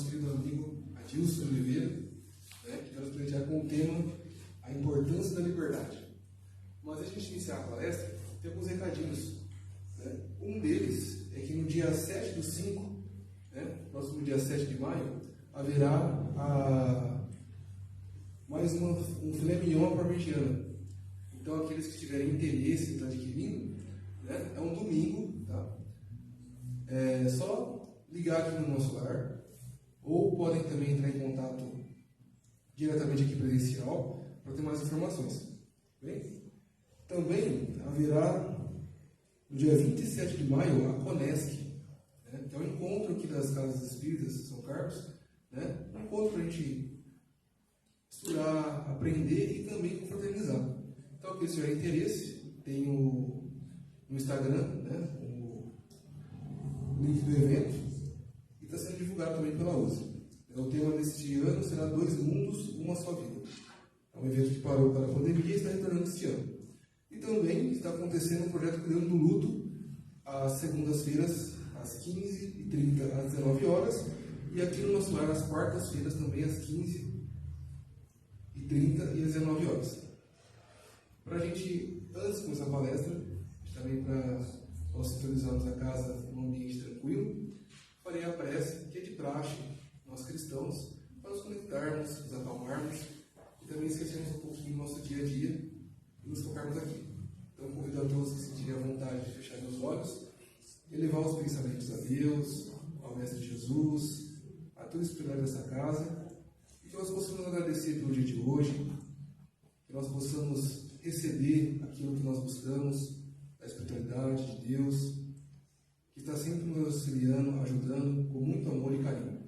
nosso querido amigo Adilson Oliveira, né, que vai nos presentear com o tema A Importância da Liberdade. Mas antes de iniciar a palestra, tem alguns recadinhos. Né? Um deles é que no dia 7/5, né, próximo dia 7 de maio, haverá mais um filé mignon à parmegiana. Então, aqueles que tiverem interesse em estar adquirindo, né, é um domingo, tá? É só ligar aqui no nosso lar, ou podem também entrar em contato diretamente aqui presencial para ter mais informações. Bem? Também haverá no dia 27 de maio a Conesc, né, que é um encontro aqui das Casas Espíritas de São Carlos, né, um encontro para a gente estudar, aprender e também confraternizar. Então, quem tiver interesse, tem no Instagram, né, o link do evento, e está sendo divulgado também pela USA. O tema deste ano será 2 mundos, uma só vida. É um evento que parou para a pandemia e está retornando este ano. E também está acontecendo o projeto Cuidando do Luto, às segundas-feiras, às 15h30 às 19 horas, e aqui no nosso lar, às quartas-feiras, também às 15h30 e às 19 horas. Para a gente, antes de começar a palestra, também para nós sintonizarmos a casa num ambiente tranquilo, farei a prece, que é de praxe, nós cristãos, para nos conectarmos, nos acalmarmos e também esquecermos um pouquinho do nosso dia a dia e nos focarmos aqui. Então, convido a todos que sentirem a vontade de fechar os olhos e elevar os pensamentos a Deus, ao Mestre Jesus, a toda a espiritualidade dessa casa, e que nós possamos agradecer pelo dia de hoje, que nós possamos receber aquilo que nós buscamos, a espiritualidade de Deus, que está sempre nos auxiliando, ajudando com muito amor e carinho.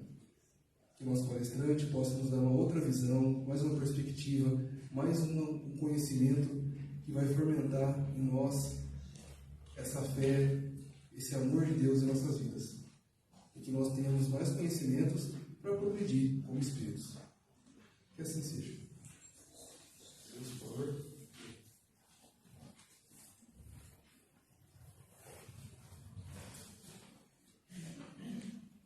Que o nosso palestrante possa nos dar uma outra visão, mais uma perspectiva, mais um conhecimento que vai fermentar em nós essa fé, esse amor de Deus em nossas vidas. E que nós tenhamos mais conhecimentos para progredir como espíritos. Que assim seja. Deus, por favor.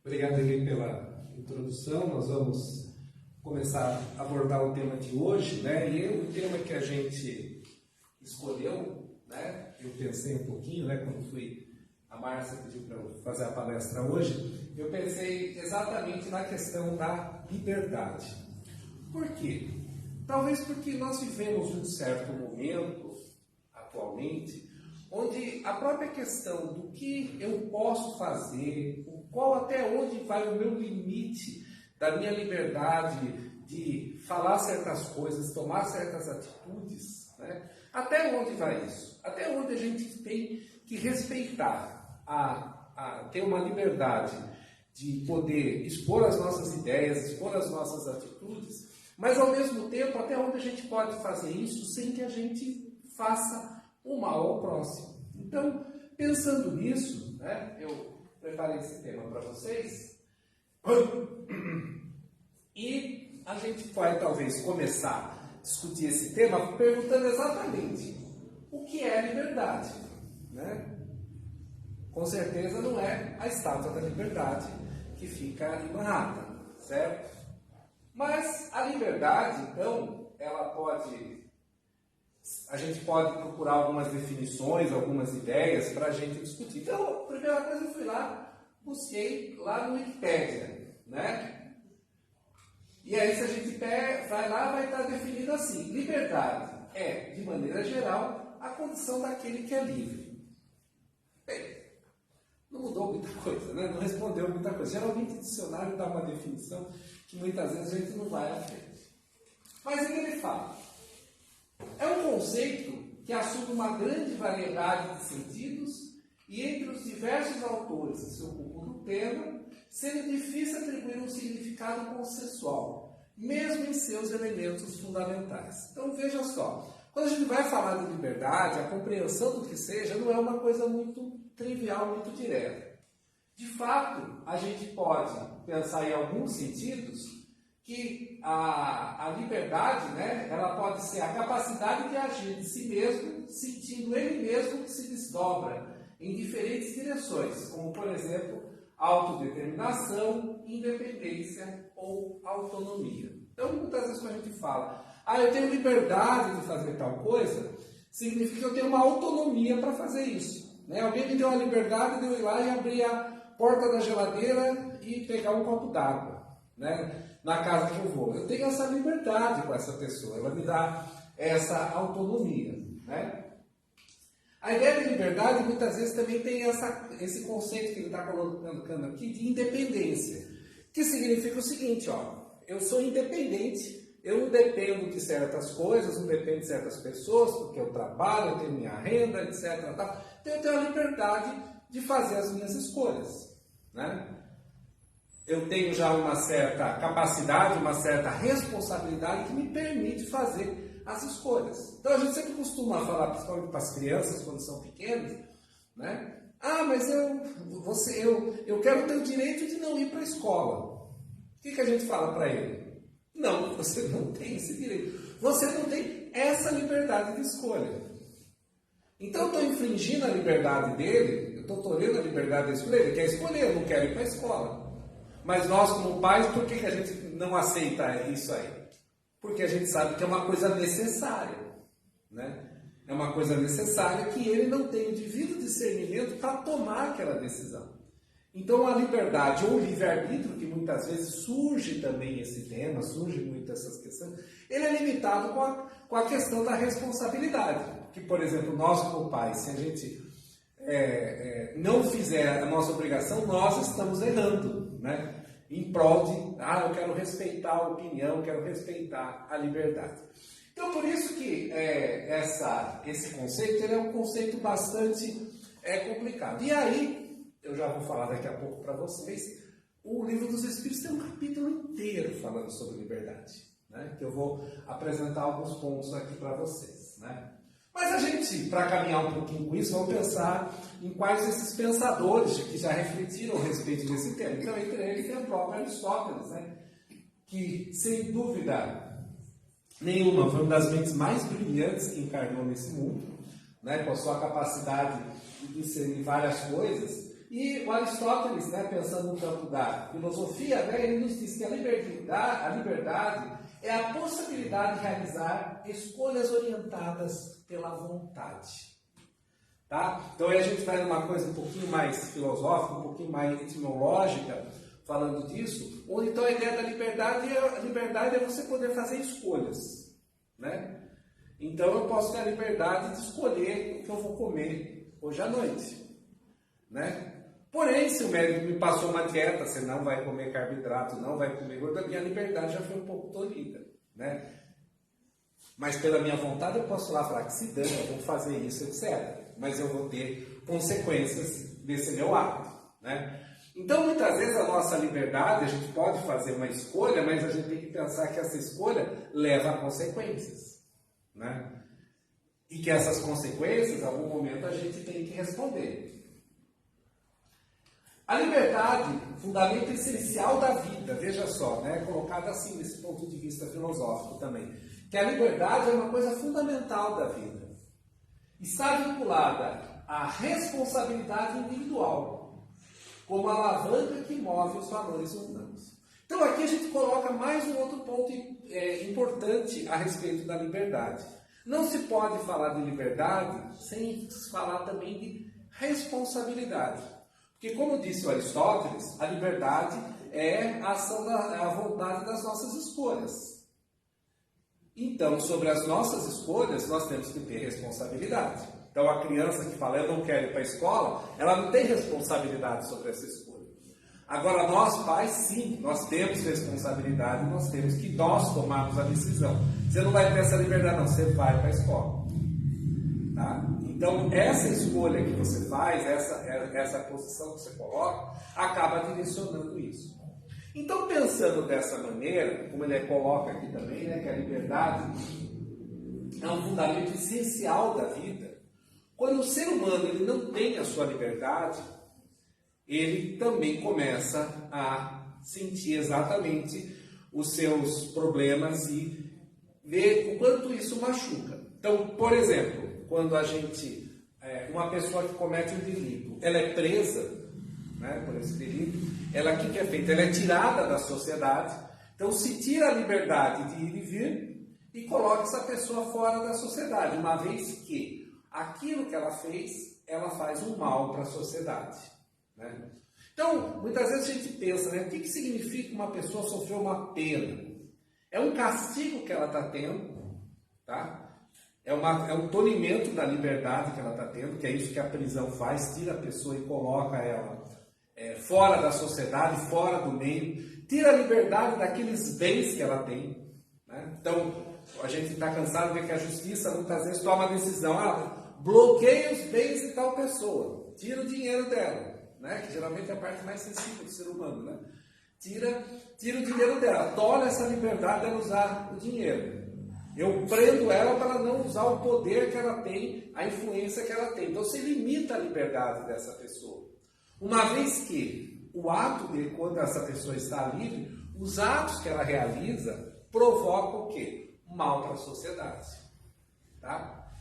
Obrigado, Eli, pela introdução. Nós vamos começar a abordar o tema de hoje, né? E o tema que a gente escolheu, né? Eu pensei um pouquinho, né? Quando a Márcia pediu para eu fazer a palestra hoje, eu pensei exatamente na questão da liberdade. Por quê? Talvez porque nós vivemos um certo momento, atualmente, onde a própria questão do que eu posso fazer, qual até onde vai o meu limite da minha liberdade de falar certas coisas, tomar certas atitudes, né? Até onde vai isso? Até onde a gente tem que respeitar, ter uma liberdade de poder expor as nossas ideias, expor as nossas atitudes, mas ao mesmo tempo, até onde a gente pode fazer isso sem que a gente faça o mal ao próximo. Então, pensando nisso, né, eu preparei esse tema para vocês e a gente vai talvez começar a discutir esse tema perguntando exatamente o que é liberdade, né? Com certeza não é a estátua da liberdade que fica em Manhattan, certo? Mas a liberdade, então, a gente pode procurar algumas definições, algumas ideias para a gente discutir. Então, a primeira coisa eu fui lá, busquei lá no Wikipédia, né? E aí, se a gente vai lá, vai estar definido assim: liberdade é, de maneira geral, a condição daquele que é livre. Bem, não mudou muita coisa, né? Não respondeu muita coisa. Geralmente o dicionário dá uma definição que muitas vezes a gente não vai à frente. Mas o que ele fala? É um conceito que assume uma grande variedade de sentidos e entre os diversos autores que se ocupam do tema, sendo difícil atribuir um significado consensual, mesmo em seus elementos fundamentais. Então veja só, quando a gente vai falar de liberdade, a compreensão do que seja não é uma coisa muito trivial, muito direta. De fato, a gente pode pensar em alguns sentidos que a liberdade, né, ela pode ser a capacidade de agir de si mesmo, sentindo ele mesmo que se desdobra em diferentes direções, como, por exemplo, autodeterminação, independência ou autonomia. Então, muitas vezes quando a gente fala, eu tenho liberdade de fazer tal coisa, significa que eu tenho uma autonomia para fazer isso. Né? Alguém me deu a liberdade de eu ir lá e abrir a porta da geladeira e pegar um copo d'água, né? Na casa que eu vou. Eu tenho essa liberdade com essa pessoa, ela me dá essa autonomia. Né? A ideia de liberdade muitas vezes também tem esse conceito que ele está colocando aqui de independência, que significa o seguinte, eu sou independente, eu não dependo de certas coisas, não dependo de certas pessoas, porque eu trabalho, eu tenho minha renda, etc. Então eu tenho a liberdade de fazer as minhas escolhas. Né? Eu tenho já uma certa capacidade, uma certa responsabilidade que me permite fazer as escolhas. Então a gente sempre costuma falar, principalmente para as crianças quando são pequenas, né? Mas eu quero ter o direito de não ir para a escola. O que a gente fala para ele? Não, você não tem esse direito. Você não tem essa liberdade de escolha. Então eu estou infringindo a liberdade dele, eu estou tolhendo a liberdade de escolha. Ele quer escolher, eu não quero ir para a escola. Mas nós, como pais, por que a gente não aceita isso aí? Porque a gente sabe que é uma coisa necessária. Né? É uma coisa necessária que ele não tem o devido discernimento para tomar aquela decisão. Então a liberdade ou o livre-arbítrio, que muitas vezes surge também esse tema, surge muito essas questões, ele é limitado com a questão da responsabilidade. Que, por exemplo, nós como pais, se a gente não fizer a nossa obrigação, nós estamos errando, né? Em prol de, eu quero respeitar a opinião, quero respeitar a liberdade. Então, por isso que esse conceito ele é um conceito bastante complicado. E aí, eu já vou falar daqui a pouco para vocês, o Livro dos Espíritos tem um capítulo inteiro falando sobre liberdade, né? Que eu vou apresentar alguns pontos aqui para vocês, né? Mas a gente, para caminhar um pouquinho com isso, vamos pensar em quais esses pensadores que já refletiram a respeito desse tema. Então, entre eles tem o próprio Aristóteles, né? Que, sem dúvida nenhuma, foi uma das mentes mais brilhantes que encarnou nesse mundo, né? Com a sua capacidade de discernir várias coisas. E o Aristóteles, né, pensando no campo da filosofia, né, ele nos diz que a liberdade é a possibilidade de realizar escolhas orientadas pela vontade. Tá? Então aí a gente vai numa coisa um pouquinho mais filosófica, um pouquinho mais etimológica, falando disso, onde então a ideia da liberdade é você poder fazer escolhas. Né? Então eu posso ter a liberdade de escolher o que eu vou comer hoje à noite. Né? Porém, se o médico me passou uma dieta, você não vai comer carboidrato, não vai comer gordura, minha liberdade já foi um pouco tolhida, né? Mas pela minha vontade eu posso lá falar que se dane, eu vou fazer isso, etc. Mas eu vou ter consequências desse meu ato, né? Então, muitas vezes a nossa liberdade, a gente pode fazer uma escolha, mas a gente tem que pensar que essa escolha leva a consequências, né? E que essas consequências, em algum momento, a gente tem que responder. A liberdade, fundamento essencial da vida, veja só, né, colocado assim desse ponto de vista filosófico também, que a liberdade é uma coisa fundamental da vida. Está vinculada à responsabilidade individual, como a alavanca que move os valores humanos. Então aqui a gente coloca mais um outro ponto importante a respeito da liberdade. Não se pode falar de liberdade sem falar também de responsabilidade. Porque, como disse o Aristóteles, a liberdade é a ação a vontade das nossas escolhas. Então, sobre as nossas escolhas, nós temos que ter responsabilidade. Então, a criança que fala, eu não quero ir para a escola, ela não tem responsabilidade sobre essa escolha. Agora, nós pais, sim, nós temos responsabilidade, nós temos que tomarmos a decisão. Você não vai ter essa liberdade, não, você vai para a escola. Tá? Então, essa escolha que você faz, essa posição que você coloca, acaba direcionando isso. Então, pensando dessa maneira, como ele coloca aqui também, né, que a liberdade é um fundamento essencial da vida, quando o ser humano ele não tem a sua liberdade, ele também começa a sentir exatamente os seus problemas e ver o quanto isso machuca. Então, por exemplo, quando uma pessoa que comete um delito, ela é presa, né, por esse período, ela, o que é feita? Ela é tirada da sociedade, então se tira a liberdade de ir e vir e coloca essa pessoa fora da sociedade, uma vez que aquilo que ela fez, ela faz um mal para a sociedade, né? Então, muitas vezes a gente pensa, né, o que significa uma pessoa sofrer uma pena? É um castigo que ela está tendo, tá? É um tolimento da liberdade que ela está tendo, que é isso que a prisão faz, tira a pessoa e coloca ela fora da sociedade, fora do meio, tira a liberdade daqueles bens que ela tem, né? Então, a gente está cansado de ver que a justiça muitas vezes toma a decisão, bloqueia os bens de tal pessoa, tira o dinheiro dela, né? Que geralmente é a parte mais sensível do ser humano, né? Tira o dinheiro dela, tolhe essa liberdade dela usar o dinheiro. Eu prendo ela para não usar o poder que ela tem, a influência que ela tem. Então você limita a liberdade dessa pessoa. Uma vez que o ato de quando essa pessoa está livre, os atos que ela realiza provocam o quê? Mal para a sociedade. Tá?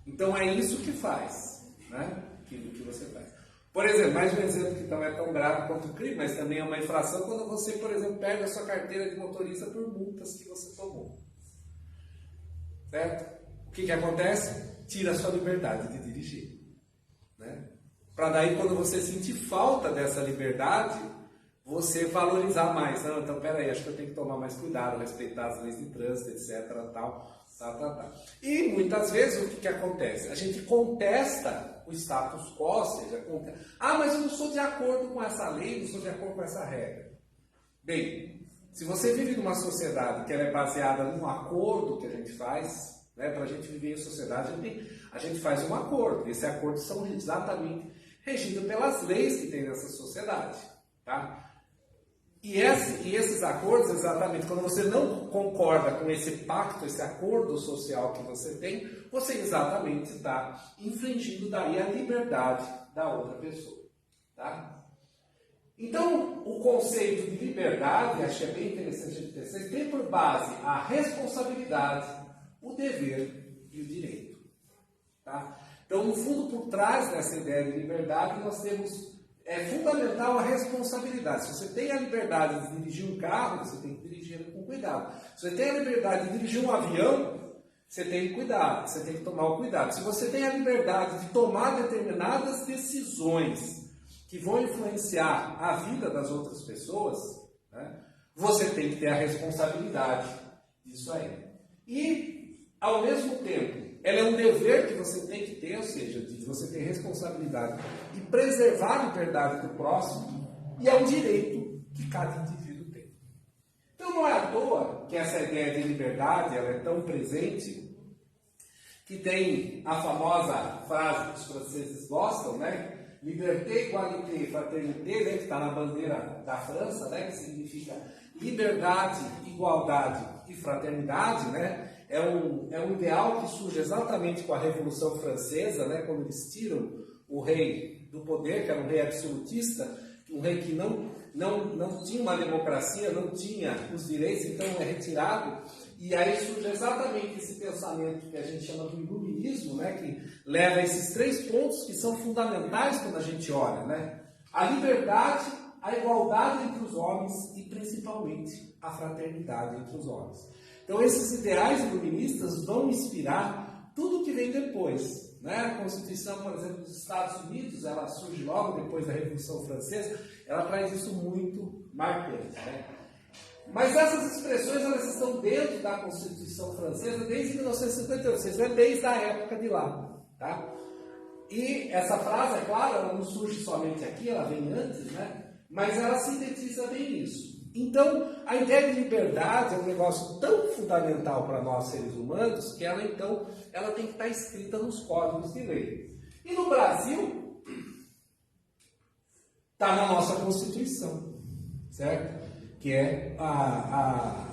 Então é isso que faz, né? Aquilo que você faz. Por exemplo, mais um exemplo que não é tão grave quanto o crime, mas também é uma infração, quando você, por exemplo, perde a sua carteira de motorista por multas que você tomou. Certo? O que acontece? Tira a sua liberdade de dirigir, né? Para daí, quando você sentir falta dessa liberdade, você valorizar mais. Não, então, peraí, acho que eu tenho que tomar mais cuidado, respeitar as leis de trânsito, etc. Tal. E muitas vezes o que acontece? A gente contesta o status quo, ou seja, mas eu não sou de acordo com essa lei, não sou de acordo com essa regra. Bem, se você vive numa sociedade que ela é baseada num acordo que a gente faz, né, para a gente viver em sociedade, a gente faz um acordo. Esse acordo são exatamente regidos pelas leis que tem nessa sociedade. Tá? E esses acordos, exatamente, quando você não concorda com esse pacto, esse acordo social que você tem, você exatamente está infringindo daí a liberdade da outra pessoa. Tá? Então, o conceito de liberdade, acho que é bem interessante a gente pensar, tem por base a responsabilidade, o dever e o direito. Tá? Então, no fundo, por trás dessa ideia de liberdade, nós temos... É fundamental a responsabilidade. Se você tem a liberdade de dirigir um carro, você tem que dirigir ele com cuidado. Se você tem a liberdade de dirigir um avião, você tem que cuidar, você tem que tomar o cuidado. Se você tem a liberdade de tomar determinadas decisões que vão influenciar a vida das outras pessoas, né, você tem que ter a responsabilidade disso aí. E, ao mesmo tempo, ela é um dever que você tem que ter, ou seja, de você ter responsabilidade de preservar a liberdade do próximo, e é um direito que cada indivíduo tem. Então não é à toa que essa ideia de liberdade ela é tão presente, que tem a famosa frase que os franceses gostam, né? Liberté, égalité, fraternité, né? Que está na bandeira da França, né? Que significa liberdade, igualdade e fraternidade, né? É um ideal que surge exatamente com a Revolução Francesa, né, quando eles tiram o rei do poder, que era um rei absolutista, um rei que não tinha uma democracia, não tinha os direitos, então é retirado. E aí surge exatamente esse pensamento que a gente chama de iluminismo, né, que leva a esses 3 pontos que são fundamentais quando a gente olha, né? A liberdade, a igualdade entre os homens e principalmente a fraternidade entre os homens. Então, esses ideais iluministas vão inspirar tudo que vem depois. Né? A Constituição, por exemplo, dos Estados Unidos, ela surge logo depois da Revolução Francesa, ela traz isso muito marcante. Né? Mas essas expressões elas estão dentro da Constituição Francesa desde 1958, vocês veem, desde a época de lá. Tá? E essa frase, é claro, ela não surge somente aqui, ela vem antes, né? Mas ela sintetiza bem isso. Então, a ideia de liberdade é um negócio tão fundamental para nós seres humanos que ela tem que estar escrita nos códigos de lei. E no Brasil, está na nossa Constituição, certo? Que é a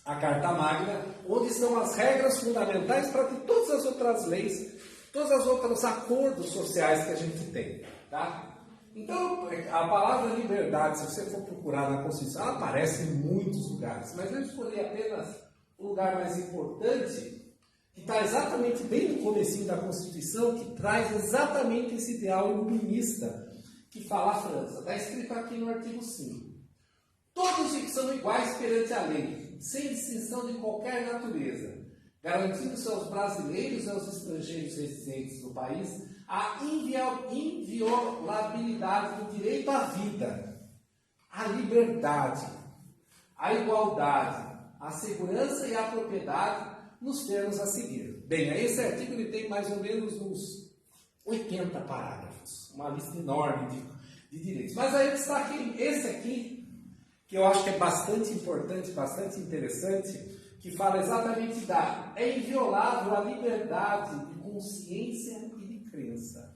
Carta Magna, onde estão as regras fundamentais para que todas as outras leis, todos os outros acordos sociais que a gente tem, tá? Então, a palavra liberdade, se você for procurar na Constituição, ela aparece em muitos lugares, mas eu escolhi apenas o lugar mais importante, que está exatamente bem no comecinho da Constituição, que traz exatamente esse ideal iluminista, que fala a França. Está escrito aqui no artigo 5. Todos são iguais perante a lei, sem distinção de qualquer natureza, garantindo-se aos brasileiros e aos estrangeiros residentes do país a inviolabilidade do direito à vida, à liberdade, à igualdade, à segurança e à propriedade nos termos a seguir. Bem, esse artigo ele tem mais ou menos uns 80 parágrafos, uma lista enorme de direitos. Mas aí está aqui, esse aqui, que eu acho que é bastante importante, bastante interessante, que fala exatamente é inviolável a liberdade de consciência e de crença.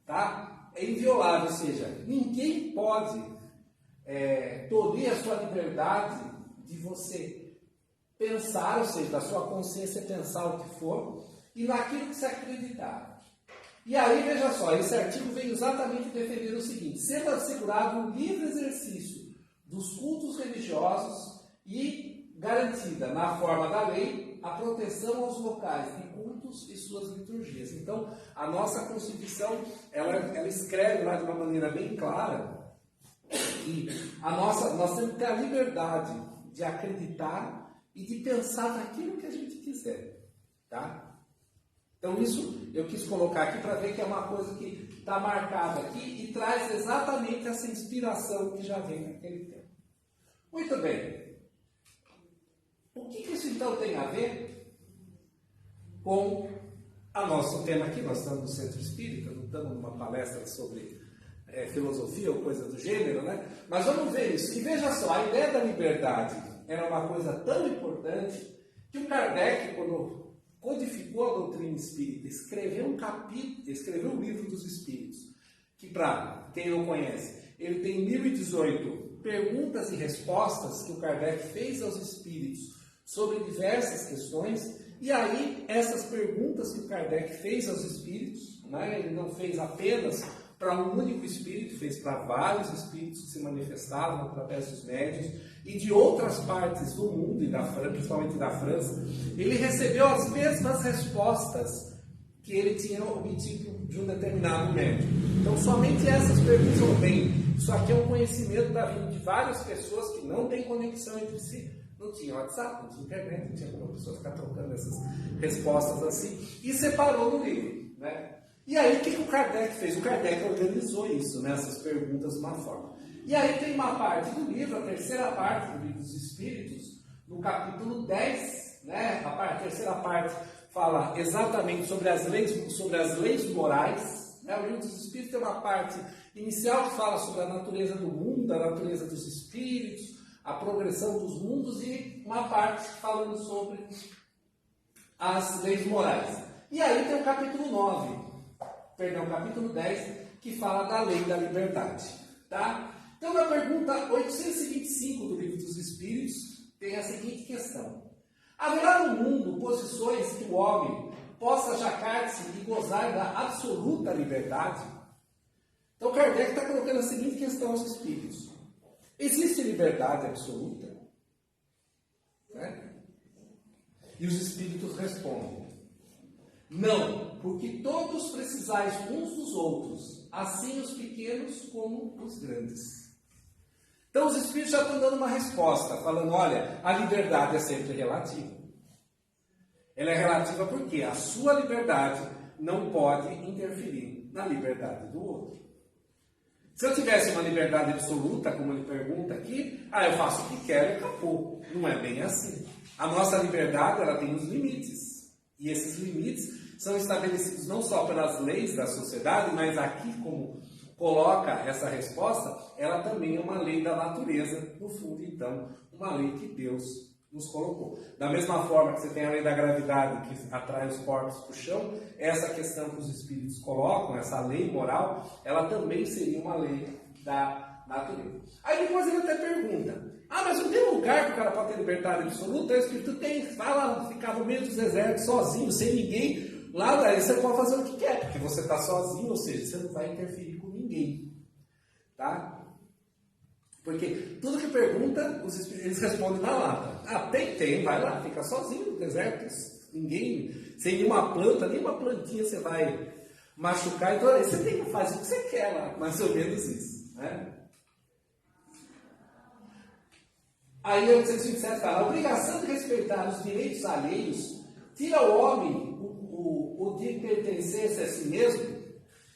Tá? É inviolável, ou seja, ninguém pode tolir a sua liberdade de você pensar, ou seja, da sua consciência pensar o que for, e naquilo que se acreditar. E aí, veja só, esse artigo vem exatamente defender o seguinte: sendo assegurado o livre exercício dos cultos religiosos e garantida, na forma da lei, a proteção aos locais de cultos e suas liturgias. Então, a nossa Constituição, ela escreve lá de uma maneira bem clara que nós temos que ter a liberdade de acreditar e de pensar naquilo que a gente quiser. Tá? Então, isso eu quis colocar aqui para ver que é uma coisa que está marcada aqui e traz exatamente essa inspiração que já vem naquele tempo. Muito bem. O que isso então tem a ver com o nosso tema aqui? Nós estamos no Centro Espírita, não estamos numa palestra sobre filosofia ou coisa do gênero, né? Mas vamos ver isso. E veja só, a ideia da liberdade era uma coisa tão importante que o Kardec, quando codificou a doutrina espírita, escreveu um livro dos Espíritos, que, para quem não conhece, ele tem 1018 perguntas e respostas que o Kardec fez aos Espíritos sobre diversas questões, e aí essas perguntas que o Kardec fez aos Espíritos, né, ele não fez apenas para um único Espírito, fez para vários Espíritos que se manifestavam através dos médiuns, e de outras partes do mundo, e principalmente da França, ele recebeu as mesmas respostas que ele tinha obtido de um determinado médium. Então, somente essas perguntas não vêm. Isso aqui é um conhecimento da vida de várias pessoas que não têm conexão entre si. Não tinha WhatsApp, não tinha internet, não tinha como a pessoa ficar trocando essas respostas assim, e separou no livro, né? E aí, o que o Kardec fez? O Kardec organizou isso, né, essas perguntas de uma forma. E aí tem uma parte do livro, a terceira parte do Livro dos Espíritos, no capítulo 10, né, a terceira parte fala exatamente sobre as leis morais, né? O Livro dos Espíritos tem uma parte inicial que fala sobre a natureza do mundo, a natureza dos espíritos, a progressão dos mundos, e uma parte falando sobre as leis morais. E aí tem o capítulo 10, que fala da lei da liberdade. Tá? Então, na pergunta 825 do Livro dos Espíritos, tem a seguinte questão: haverá no mundo posições que o homem possa jactar-se e gozar da absoluta liberdade? Então, Kardec está colocando a seguinte questão aos Espíritos: existe liberdade absoluta? Né? E os Espíritos respondem: não, porque todos precisais uns dos outros, assim os pequenos como os grandes. Então os Espíritos já estão dando uma resposta, falando: olha, a liberdade é sempre relativa. Ela é relativa porque a sua liberdade não pode interferir na liberdade do outro. Se eu tivesse uma liberdade absoluta, como ele pergunta aqui, eu faço o que quero e acabou. Não é bem assim. A nossa liberdade, ela tem os limites. E esses limites são estabelecidos não só pelas leis da sociedade, mas aqui, como coloca essa resposta, ela também é uma lei da natureza, no fundo, então, uma lei que Deus nos colocou. Da mesma forma que você tem a lei da gravidade que atrai os corpos para o chão, essa questão que os Espíritos colocam, essa lei moral, ela também seria uma lei da natureza. Aí depois ele até pergunta: mas não tem lugar que o cara pode ter liberdade absoluta? O Espírito tem, vai lá ficar no meio dos desertos sozinho, sem ninguém. Lá daí você pode fazer o que quer, porque você está sozinho, ou seja, você não vai interferir com ninguém. Tá? Porque tudo que pergunta, os Espíritos, eles respondem na lata. Tem, vai lá, fica sozinho no deserto, ninguém, sem nenhuma planta, nenhuma plantinha você vai machucar e doer. Você tem que fazer o que você quer lá, mais ou menos isso, né? Aí o 827 fala, a obrigação de respeitar os direitos alheios tira ao homem o de pertencer a si mesmo.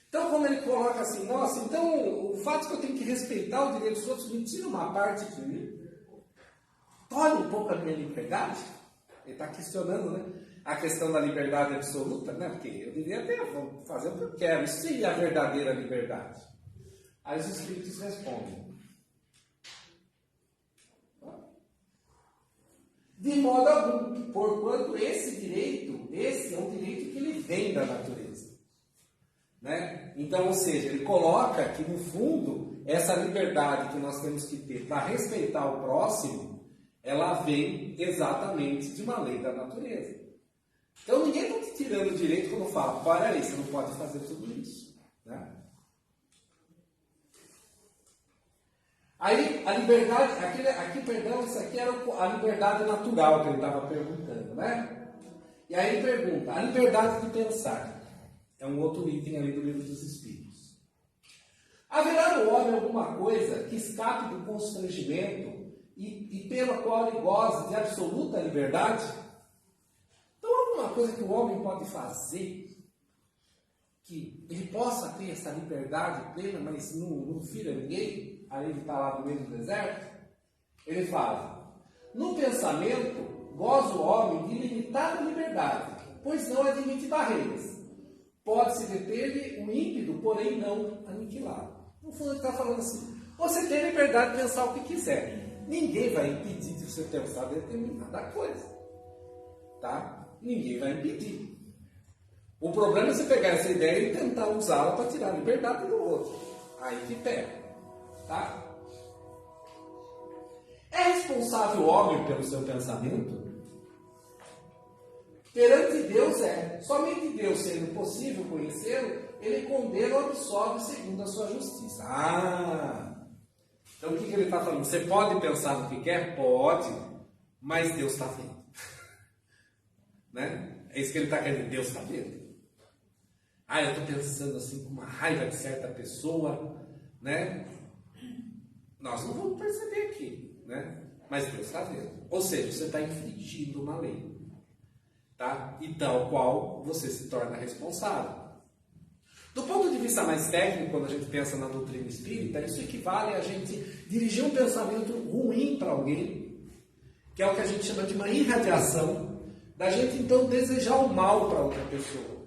Então, quando ele coloca assim, nossa, então o fato que eu tenho que respeitar o direito dos outros me tira uma parte de mim, tolhe um pouco a minha liberdade. Ele está questionando, né, a questão da liberdade absoluta, né, porque eu deveria fazer o que eu quero, isso seria a verdadeira liberdade. Aí os Espíritos respondem, de modo algum, porquanto esse é um direito que ele vem da natureza. Né? Então, ou seja, ele coloca que no fundo, essa liberdade que nós temos que ter para respeitar o próximo, ela vem exatamente de uma lei da natureza. Então ninguém está te tirando o direito quando fala, para aí, você não pode fazer tudo isso. Né? Aí, a liberdade, isso aqui era a liberdade natural que ele estava perguntando, né? E aí ele pergunta, a liberdade de pensar, é um outro item ali do Livro dos Espíritos. Haverá no homem alguma coisa que escape do constrangimento e pela qual ele goze de absoluta liberdade? Então, alguma coisa que o homem pode fazer, que ele possa ter essa liberdade plena, mas não fira ninguém? Aí ele está lá no meio do deserto, ele fala, no pensamento goza o homem de limitada liberdade, pois não admite barreiras. Pode-se deter-lhe o ímpeto, porém não aniquilado. No fundo ele está falando assim, você tem liberdade de pensar o que quiser. Ninguém vai impedir de você pensar determinada coisa. Tá? Ninguém vai impedir. O problema é você pegar essa ideia e tentar usá-la para tirar a liberdade do outro. Aí que pega. Tá? É responsável o homem pelo seu pensamento? Perante Deus é. Somente Deus, sendo possível conhecê-lo, ele condena ou absolve segundo a sua justiça. Então o que ele está falando? Você pode pensar no que quer? Pode, mas Deus está vendo. Né? É isso que ele está querendo. Deus está vendo. Eu estou pensando assim com uma raiva de certa pessoa, né? Nós não vamos perceber aqui, né? Mas Deus está vendo. Ou seja, você está infringindo uma lei. Tá? E tal qual você se torna responsável. Do ponto de vista mais técnico, quando a gente pensa na doutrina espírita, isso equivale a gente dirigir um pensamento ruim para alguém, que é o que a gente chama de uma irradiação, da gente então desejar o mal para outra pessoa.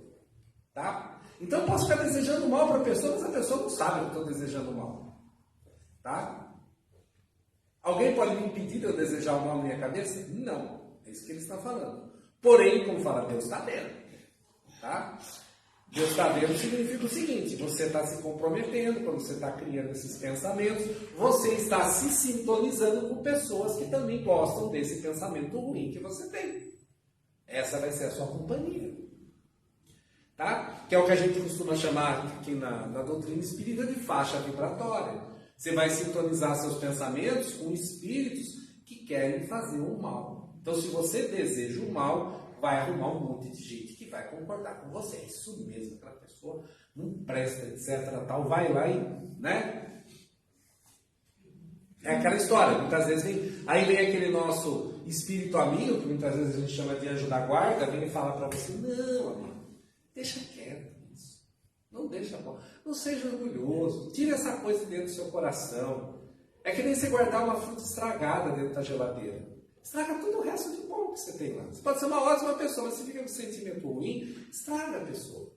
Tá? Então eu posso ficar desejando mal para a pessoa, mas a pessoa não sabe que eu estou desejando mal. Tá? Alguém pode me impedir de eu desejar o mal na minha cabeça? Não. É isso que ele está falando. Porém, como fala, Deus está vendo. Tá? Deus está vendo significa o seguinte, você está se comprometendo, quando você está criando esses pensamentos, você está se sintonizando com pessoas que também gostam desse pensamento ruim que você tem. Essa vai ser a sua companhia. Tá? Que é o que a gente costuma chamar aqui na doutrina espírita de faixa vibratória. Você vai sintonizar seus pensamentos com espíritos que querem fazer o mal. Então, se você deseja o mal, vai arrumar um monte de gente que vai concordar com você. É isso mesmo, aquela pessoa não presta, etc. Tal, vai lá e, né? É aquela história. Muitas vezes vem aquele nosso espírito amigo, que muitas vezes a gente chama de anjo da guarda, vem e fala para você, não, amigo, deixa quieto isso. Não deixa bom. Não seja orgulhoso. Tire essa coisa dentro do seu coração. É que nem você guardar uma fruta estragada dentro da geladeira. Estraga todo o resto de bom que você tem lá. Você pode ser uma ótima pessoa, mas se fica com um sentimento ruim, estraga a pessoa.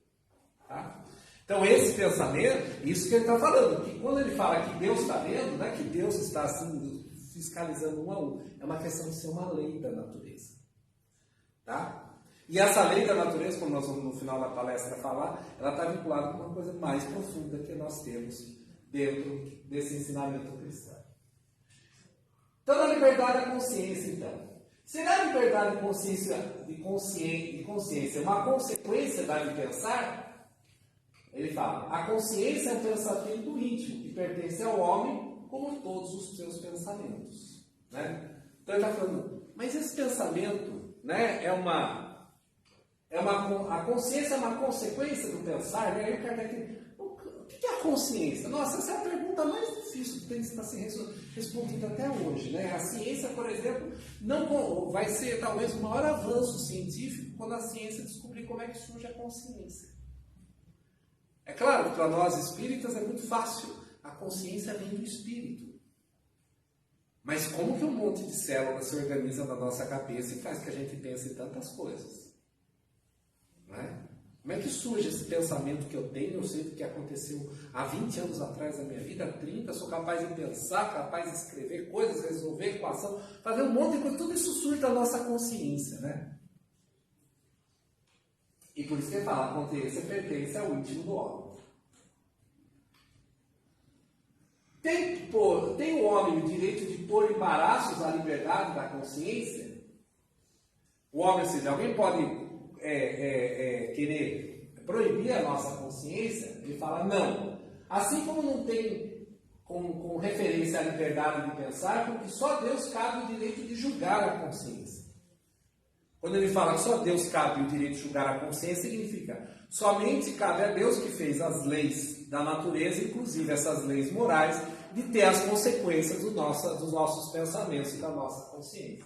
Tá? Então, esse pensamento, isso que ele está falando, que quando ele fala que Deus está vendo, não é que Deus está assim, fiscalizando um a um. É uma questão de ser uma lei da natureza. Tá? E essa lei da natureza, como nós vamos no final da palestra falar, ela está vinculada com uma coisa mais profunda que nós temos dentro desse ensinamento cristão. Então, a liberdade da consciência, então. Será a liberdade de consciência uma consequência da de pensar? Ele fala, a consciência é um pensamento íntimo que pertence ao homem como todos os seus pensamentos. Né? Então ele está falando, mas esse pensamento, né, é uma A consciência é uma consequência do pensar, né? Aí o Kardec, o que é a consciência? Nossa, essa é a pergunta mais difícil que tem que estar sendo respondida até hoje, né? A ciência, por exemplo, não vai ser talvez o maior avanço científico quando a ciência descobrir como é que surge a consciência. É claro que para nós espíritas é muito fácil, a consciência vem do espírito. Mas como que um monte de células se organiza na nossa cabeça e faz que a gente pense em tantas coisas? Não é? Como é que surge esse pensamento que eu tenho? Eu sei o que aconteceu há 20 anos atrás da minha vida, há 30, sou capaz de pensar, capaz de escrever coisas, resolver equação, fazer um monte de coisa. Tudo isso surge da nossa consciência, né? E por isso que ele fala, a consciência pertence ao íntimo do homem. Tem o homem o direito de pôr embaraços à liberdade da consciência? O homem, ou seja, alguém pode querer proibir a nossa consciência? Ele fala, não. Assim como não tem com referência à liberdade de pensar, porque só Deus cabe o direito de julgar a consciência. Quando ele fala que só Deus cabe o direito de julgar a consciência, significa somente cabe a Deus, que fez as leis da natureza, inclusive essas leis morais, de ter as consequências dos nossos pensamentos e da nossa consciência.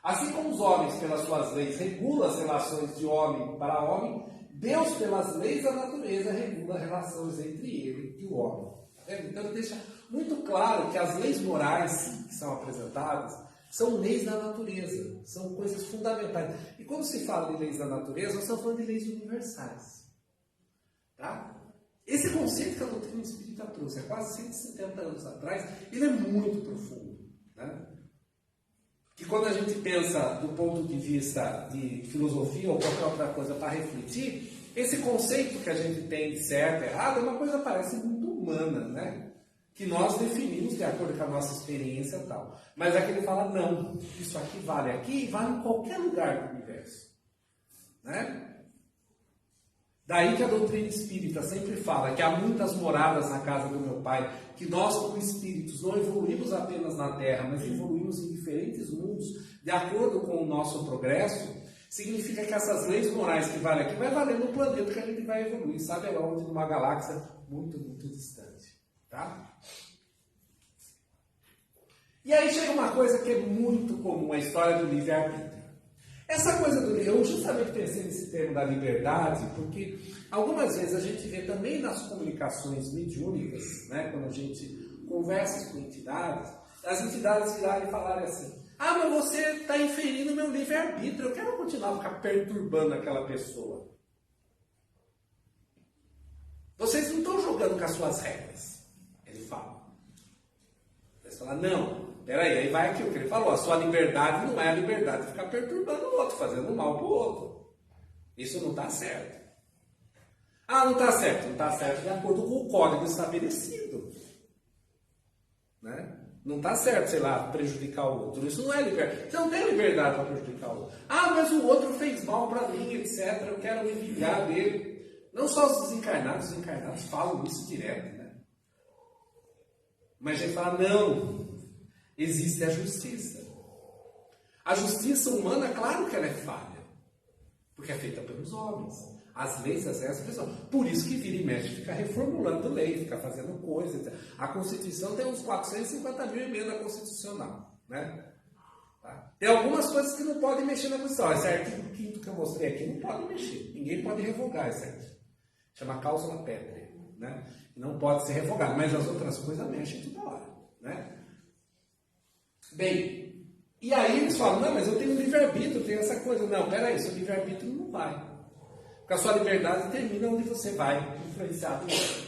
Assim como os homens, pelas suas leis, regulam as relações de homem para homem, Deus, pelas leis da natureza, regula as relações entre ele e o homem. Tá vendo? Então, deixa muito claro que as leis morais que são apresentadas são leis da natureza, são coisas fundamentais. E quando se fala de leis da natureza, nós estamos falando de leis universais. Tá? Esse conceito que a doutrina espírita trouxe há quase 170 anos atrás, ele é muito profundo. Né? Que quando a gente pensa do ponto de vista de filosofia ou qualquer outra coisa para refletir, esse conceito que a gente tem de certo e errado é uma coisa que parece muito humana, né? Que nós definimos de acordo com a nossa experiência e tal. Mas aqui ele fala, não, isso aqui e vale em qualquer lugar do universo. Né? Daí que a doutrina espírita sempre fala que há muitas moradas na casa do meu Pai, que nós como espíritos não evoluímos apenas na Terra, mas evoluímos em diferentes mundos, de acordo com o nosso progresso, significa que essas leis morais que valem aqui, vai valer no planeta que a gente vai evoluir, sabe lá onde? Numa galáxia muito, muito distante. Tá? E aí chega uma coisa que é muito comum, a história do livre-arbítrio. Essa coisa eu justamente pensei nesse termo da liberdade, porque algumas vezes a gente vê também nas comunicações mediúnicas, né, quando a gente conversa com entidades, as entidades virarem e falarem assim, mas você está inferindo meu livre-arbítrio, eu quero continuar a ficar perturbando aquela pessoa. Vocês não estão jogando com as suas regras. Ele fala. Eles falam, não, peraí, aí vai aqui o que ele falou, a sua liberdade não é a liberdade de ficar perturbando o outro, fazendo mal para o outro. Isso não está certo. Não está certo. Não está certo de acordo com o código estabelecido. Né? Não está certo, sei lá, prejudicar o outro. Isso não é liberdade. Você não tem liberdade para prejudicar o outro. Mas o outro fez mal para mim, etc. Eu quero me vingar dele. Não só os desencarnados falam isso direto, né? Mas a gente fala, não, existe a justiça. A justiça humana, claro que ela é falha, porque é feita pelos homens. As leis, as regras, pessoal. Por isso que vira e mexe, fica reformulando lei, fica fazendo coisa. Etc. A Constituição tem uns 450 mil emendas constitucional, né? Tá? Tem algumas coisas que não podem mexer na Constituição. Esse artigo 5º que eu mostrei aqui não pode mexer. Ninguém pode revogar esse artigo. Chama cláusula pétrea, né? Não pode ser revogado, mas as outras coisas mexem toda hora, né? Bem, e aí eles falam, não, mas eu tenho livre-arbítrio, eu tenho essa coisa. Não, peraí, seu livre-arbítrio não vai. Porque a sua liberdade termina onde você vai influenciar do outro.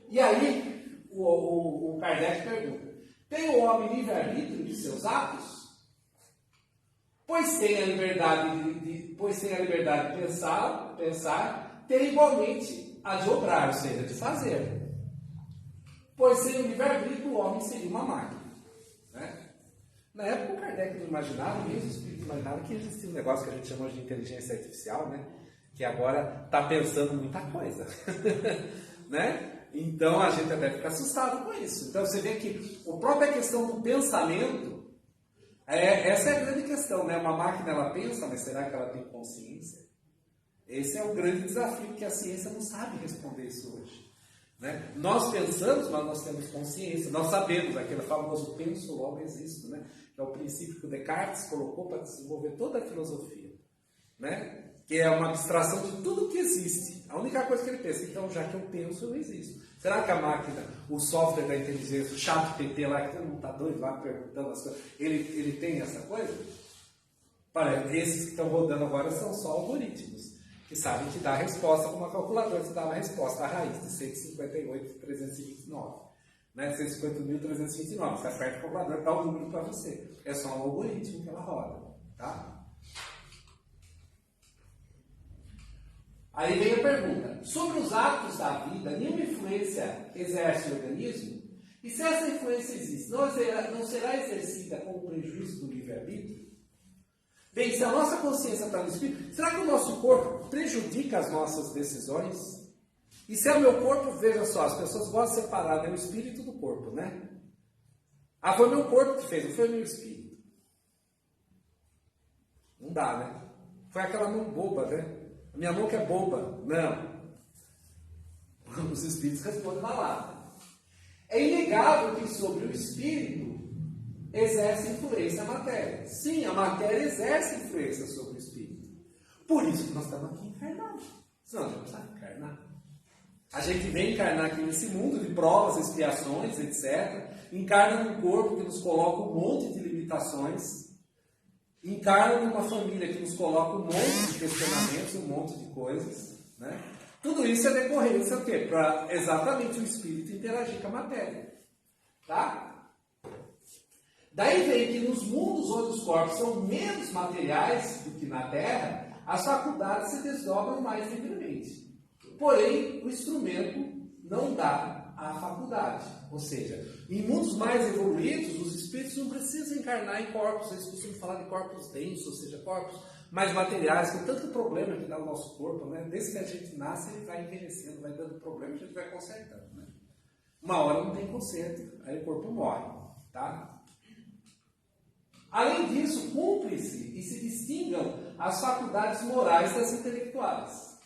E aí, o Kardec pergunta, tem o homem livre-arbítrio de seus atos? Pois tem a liberdade de pensar, tem igualmente a de obrar, ou seja, de fazer. Pois sem o livre-arbítrio, o homem seria uma máquina. Né? Na época, o Kardec não imaginava, nem os espíritos imaginavam que existia um negócio que a gente chama de inteligência artificial, né? Que agora está pensando muita coisa. Né? Então, a gente até fica assustado com isso. Então, você vê que a própria questão do pensamento, essa é a grande questão, né? Uma máquina, ela pensa, mas será que ela tem consciência? Esse é o grande desafio, que a ciência não sabe responder isso hoje. Né? Nós pensamos, mas nós temos consciência, nós sabemos, aquele famoso penso, logo existo, né? Que é o princípio que o Descartes colocou para desenvolver toda a filosofia, né? Que é uma abstração de tudo que existe. A única coisa que ele pensa, então, já que eu penso, eu existo. Será que a máquina, o software da inteligência, o chat PT lá, que todo mundo está doido lá perguntando as coisas, ele tem essa coisa? Esses que estão rodando agora são só algoritmos, que sabem te dar a resposta como uma calculadora te dá a resposta à raiz de 158.329. Né? 150.329. Você aperta o calculador, dá o número para você. É só um algoritmo que ela roda. Tá? Aí vem a pergunta. Sobre os atos da vida, nenhuma influência exerce o organismo? E se essa influência existe, não será exercida com o prejuízo do livre-arbítrio? Bem, se a nossa consciência está no espírito, será que o nosso corpo prejudica as nossas decisões? E se é o meu corpo, veja só, as pessoas gostam de separar, né, o espírito do corpo, né? Ah, foi meu corpo que fez, não foi meu espírito. Não dá, né? Foi aquela mão boba, né? A minha mão que é boba. Não. Os espíritos respondem na lata. É inegável que sobre o espírito exerce influência a matéria. Sim, a matéria exerce influência sobre o espírito. Por isso que nós estamos aqui encarnados. Senão a gente não sabe encarnar. A gente vem encarnar aqui nesse mundo de provas, expiações, etc. Encarna num corpo que nos coloca um monte de limitações. Encarna numa família que nos coloca um monte de questionamentos, um monte de coisas. Né? Tudo isso é decorrência o quê? Para exatamente o espírito interagir com a matéria. Tá? Daí vem que nos mundos onde os corpos são menos materiais do que na Terra, as faculdades se desdobram mais livremente. Porém, o instrumento não dá a faculdade. Ou seja, em mundos mais evoluídos, os espíritos não precisam encarnar em corpos. Eles costumam falar de corpos densos, ou seja, corpos mais materiais, com tanto problema que dá o nosso corpo, né? Desde que a gente nasce, ele vai envelhecendo, vai dando problema, a gente vai consertando. Né? Uma hora não tem conserto, aí o corpo morre. Tá? Além disso, cumpre-se e se distingam as faculdades morais das intelectuais.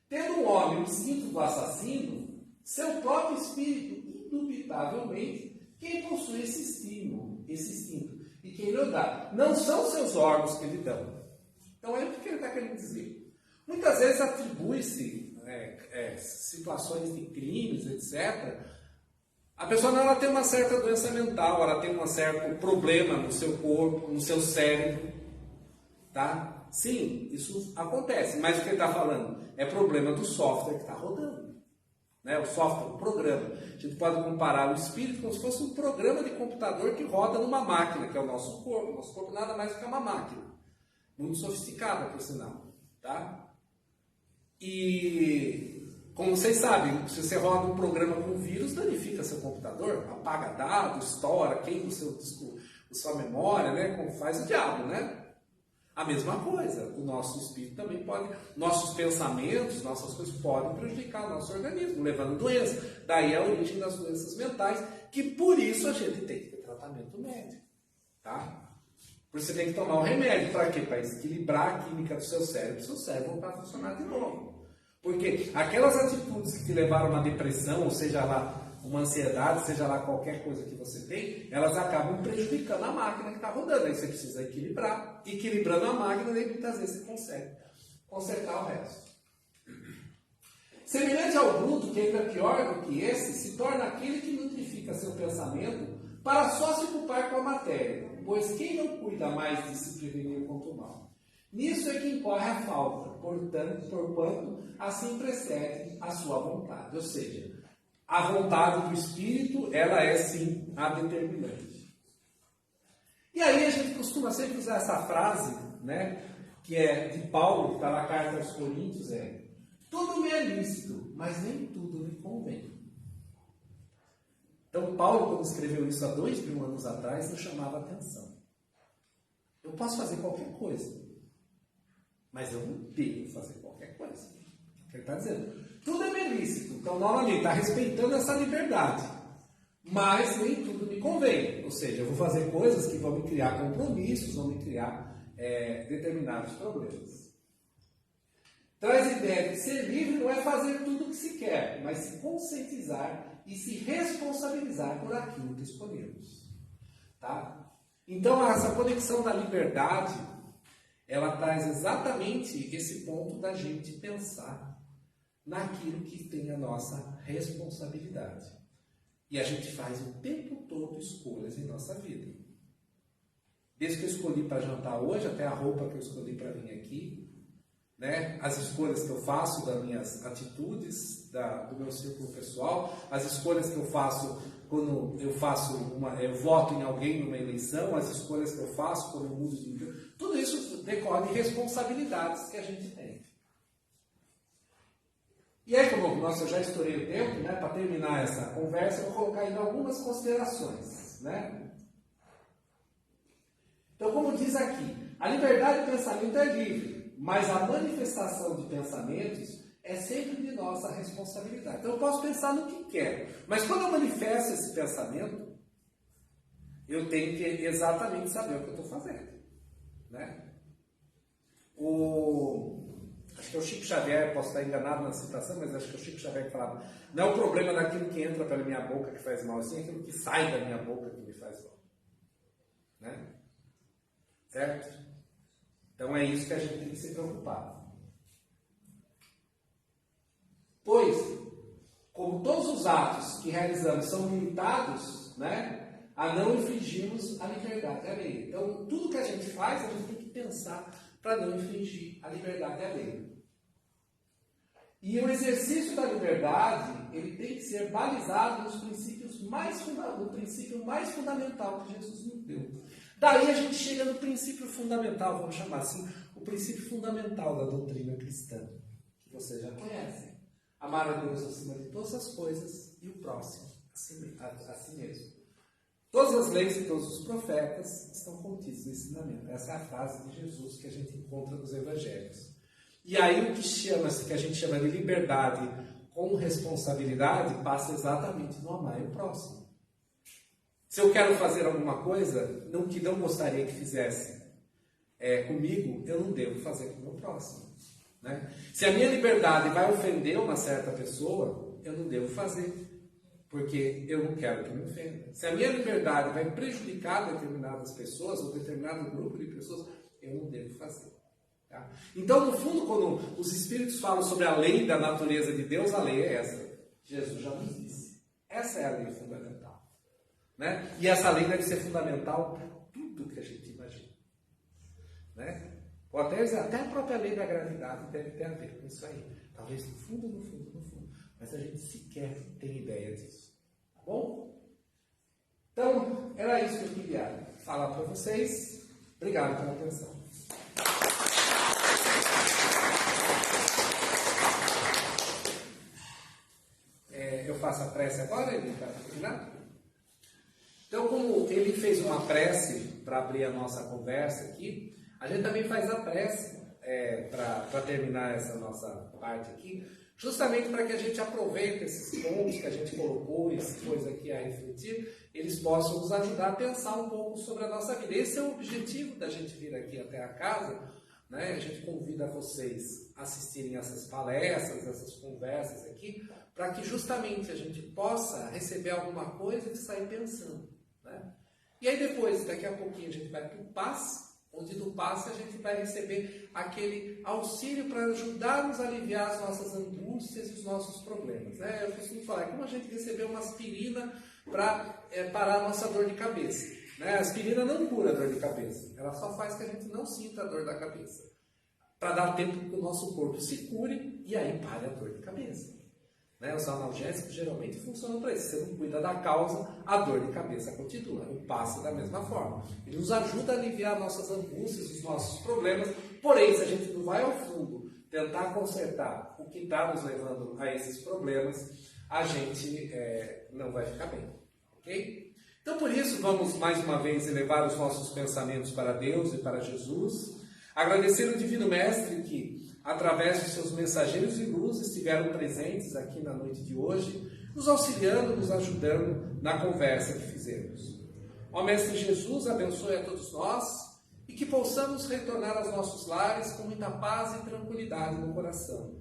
Tendo um homem o instinto do assassino, seu próprio espírito, indubitavelmente, quem possui esse instinto, e quem lhe dá. Não são seus órgãos que lhe dão. Então, é o que ele está querendo dizer. Muitas vezes atribui-se situações de crimes, etc., a pessoa não, ela tem uma certa doença mental, ela tem um certo problema no seu corpo, no seu cérebro. Tá? Sim, isso acontece. Mas o que ele está falando é problema do software que está rodando. Né? O software, o programa. A gente pode comparar o espírito como se fosse um programa de computador que roda numa máquina, que é o nosso corpo. O nosso corpo nada mais do que uma máquina. Muito sofisticada, por sinal. Tá? E como vocês sabem, se você roda um programa com vírus, danifica seu computador, apaga dados, estoura, queima o seu disco, a sua memória, né? Como faz o diabo, né? A mesma coisa, o nosso espírito também pode, nossos pensamentos, nossas coisas podem prejudicar o nosso organismo, levando doenças. Daí a origem das doenças mentais, que por isso a gente tem que ter tratamento médico, tá? Por isso você tem que tomar um remédio, para quê? Para equilibrar a química do seu cérebro voltar a funcionar de novo. Porque aquelas atitudes que te levaram a uma depressão, ou seja lá uma ansiedade, seja lá qualquer coisa que você tem, elas acabam prejudicando a máquina que está rodando. Aí você precisa equilibrar. Equilibrando a máquina, daí muitas vezes você consegue consertar o resto. Semelhante ao bruto, que ainda é pior do que esse, se torna aquele que nutrifica seu pensamento para só se ocupar com a matéria, pois quem não cuida mais de se prevenir contra o mal? Nisso é que incorre a falta, porquanto assim precede a sua vontade. Ou seja, a vontade do espírito, ela é sim a determinante. E aí a gente costuma sempre usar essa frase, né, que é de Paulo, que está na carta aos Coríntios, tudo me é lícito, mas nem tudo me convém. Então Paulo, quando escreveu isso há 2000 anos atrás, nos chamava a atenção. Eu posso fazer qualquer coisa, mas eu não devo fazer qualquer coisa. Ele está dizendo, tudo é me lícito. Então, novamente, está respeitando essa liberdade. Mas nem tudo me convém. Ou seja, eu vou fazer coisas que vão me criar compromissos, vão me criar determinados problemas. traz a ideia de que ser livre não é fazer tudo o que se quer, mas se conscientizar e se responsabilizar por aquilo que escolhemos. Tá? Então, essa conexão da liberdade, ela traz exatamente esse ponto da gente pensar naquilo que tem a nossa responsabilidade. E a gente faz o tempo todo escolhas em nossa vida. Desde que eu escolhi para jantar hoje, até a roupa que eu escolhi para vir aqui, né? As escolhas que eu faço das minhas atitudes, do meu círculo pessoal, as escolhas que eu faço quando eu voto em alguém numa eleição, as escolhas que eu faço quando eu mudo de emprego, tudo isso decorre de responsabilidades que a gente tem. E aí, como eu já estourei o tempo, né, para terminar essa conversa, eu vou colocar ainda algumas considerações. Né? Então, como diz aqui, a liberdade de pensamento é livre, mas a manifestação de pensamentos é sempre de nossa responsabilidade. Então, eu posso pensar no que quero, mas quando eu manifesto esse pensamento, eu tenho que exatamente saber o que eu estou fazendo. Né? Acho que é o Chico Xavier, posso estar enganado na citação, mas acho que é o Chico Xavier que falava: não é o problema daquilo que entra pela minha boca que faz mal, sim aquilo que sai da minha boca que me faz mal. Né? Certo? Então é isso que a gente tem que se preocupar. Pois, como todos os atos que realizamos são limitados, né, a não infringirmos a liberdade alheia. Então, tudo que a gente faz, a gente tem que pensar para não infringir a liberdade alheia. E o exercício da liberdade, ele tem que ser balizado nos princípios no princípio mais fundamental que Jesus nos deu. Daí a gente chega no princípio fundamental, vamos chamar assim, o princípio fundamental da doutrina cristã, que vocês já conhecem. Amar a Deus acima de todas as coisas e o próximo a si mesmo. Todas as leis e todos os profetas estão contidos no ensinamento. Essa é a frase de Jesus que a gente encontra nos evangelhos. E aí o que a gente chama de liberdade com responsabilidade passa exatamente no amar o próximo. Se eu quero fazer alguma coisa que não gostaria que fizesse comigo, eu não devo fazer com o meu próximo. Né? Se a minha liberdade vai ofender uma certa pessoa, eu não devo fazer, porque eu não quero que me ofenda. Se a minha liberdade vai prejudicar determinadas pessoas ou determinado grupo de pessoas, eu não devo fazer. Tá? Então, no fundo, quando os Espíritos falam sobre a lei da natureza de Deus, a lei é essa. Jesus já nos disse. Essa é a lei fundamental. Né? E essa lei deve ser fundamental para tudo que a gente imagina. Né? Ou até a própria lei da gravidade deve ter a ver com isso aí. Talvez no fundo. Mas a gente sequer tem ideia disso. Tá bom? Então, era isso que eu queria falar para vocês. Obrigado pela atenção. Eu faço a prece agora, ele está terminado? Então, como ele fez uma prece para abrir a nossa conversa aqui, a gente também faz a prece para terminar essa nossa parte aqui, justamente para que a gente aproveite esses pontos que a gente colocou, essas coisas aqui a refletir, eles possam nos ajudar a pensar um pouco sobre a nossa vida. Esse é o objetivo da gente vir aqui até a casa, né? A gente convida vocês a assistirem essas palestras, essas conversas aqui, para que justamente a gente possa receber alguma coisa e sair pensando. Né? E aí depois, daqui a pouquinho, a gente vai para o passe, onde do passe a gente vai receber aquele auxílio para ajudar-nos a aliviar as nossas angústias e os nossos problemas. Né? Eu costumo falar, é como a gente receber uma aspirina para parar a nossa dor de cabeça. Né? A aspirina não cura a dor de cabeça, ela só faz que a gente não sinta a dor da cabeça. Para dar tempo que o nosso corpo se cure e aí pare a dor de cabeça. Né? Os analgésicos geralmente funcionam para isso. Se você não cuida da causa, a dor de cabeça continua. O passe da mesma forma. Ele nos ajuda a aliviar nossas angústias, os nossos problemas. Porém, se a gente não vai ao fundo tentar consertar o que está nos levando a esses problemas, a gente não vai ficar bem. Ok? Então, por isso, vamos mais uma vez elevar os nossos pensamentos para Deus e para Jesus. Agradecer o Divino Mestre que, através dos seus mensageiros de luz, estiveram presentes aqui na noite de hoje, nos auxiliando, nos ajudando na conversa que fizemos. Ó Mestre Jesus, abençoe a todos nós, e que possamos retornar aos nossos lares com muita paz e tranquilidade no coração.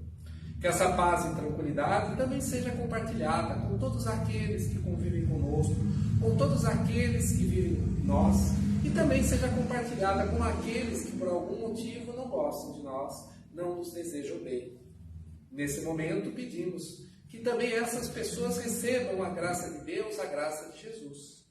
Que essa paz e tranquilidade também seja compartilhada com todos aqueles que convivem conosco, com todos aqueles que vivem nós, e também seja compartilhada com aqueles que por algum motivo não gostam de nós, não nos desejam bem. Nesse momento pedimos que também essas pessoas recebam a graça de Deus, a graça de Jesus.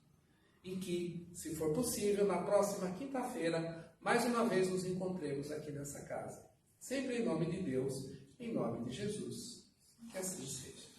E que, se for possível, na próxima quinta-feira, mais uma vez nos encontremos aqui nessa casa. Sempre em nome de Deus, em nome de Jesus. Que assim seja.